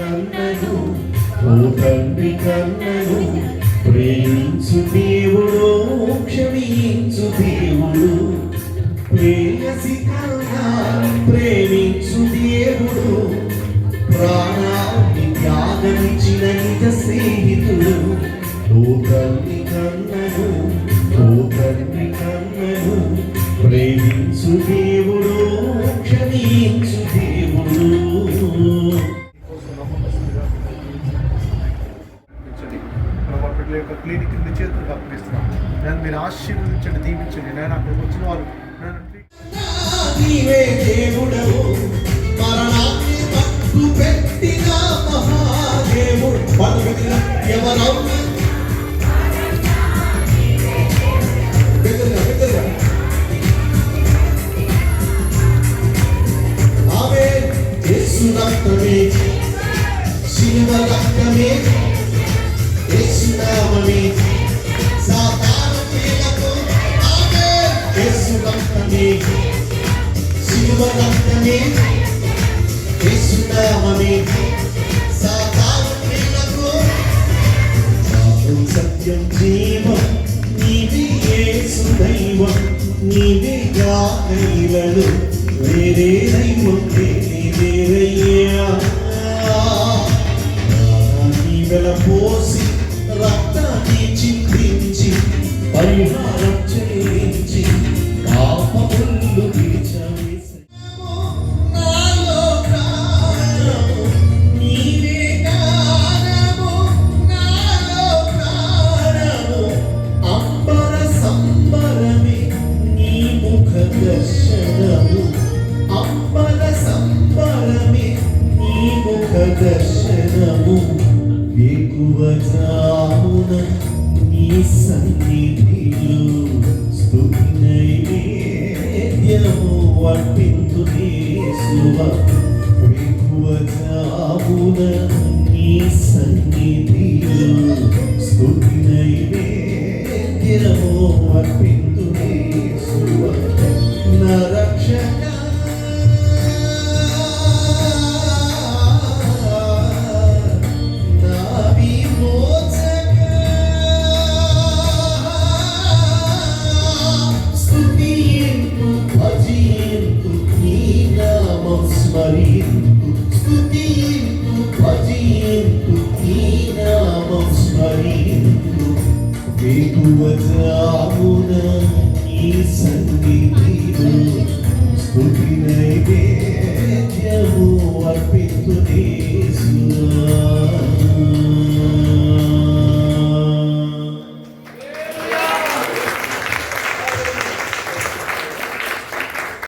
కన్నను ఓ తండ్రి కన్నను ప్రేమించు దేవుడు క్షమించు దేవుడు ప్రేయసి కన్నా ప్రేమించు దేవుడు ప్రాణాన్ని త్యాగమించిన నిజ స్నేహితుడు ఓ తండ్రి కన్నను ఓ తండ్రి కన్నను ప్రేమించు దేవుడు క్షమించు దేవుడు. యొక్క క్లినిక్ ని చేతులకు అప్పగిస్తున్నాం. నేను మీరు ఆశీర్వదించండి, దీవించండి. నేను అక్కడికి వచ్చిన వారు నీవే దేవుడవు మరణాన్ని మట్టు పెట్టిన మహాదేవుడు ఎవరవు ఆమె యేసు రక్తమే శిలువ రక్తమే యేసు నామమే సాతాను క్రియలకు ఆమె యేసు రక్తమే శిలువ రక్తమే యేసు నామమే సాతాను క్రియలకు సత్యం జీవం నీవే యేసు దైవం నీవే గాయలను వేరే దైవం వేరయ్యా పోసి రక్తాన్ని చిందించి పరిహారం చేయించి పాపములు తీర్చవేసి నాలో ప్రాణము నీవే గానము నాలో ప్రాణము అంబర సంబరమే నీ ముఖ దర్శనము అంబర సంబరమే నీ ముఖ దర్శనము ఎక్కువజామున నీ సన్నిధిలో స్తుతి నైవేద్యము అర్పింతు యేసువా ఎక్కువజామున నీ సన్నిధిలో స్తుతి నైవేద్యము అర్పింతు యేసువా నా రక్షక ఎక్కువజామున నీ సన్నిధిలో స్తుతి నైవేద్యము అర్పింతు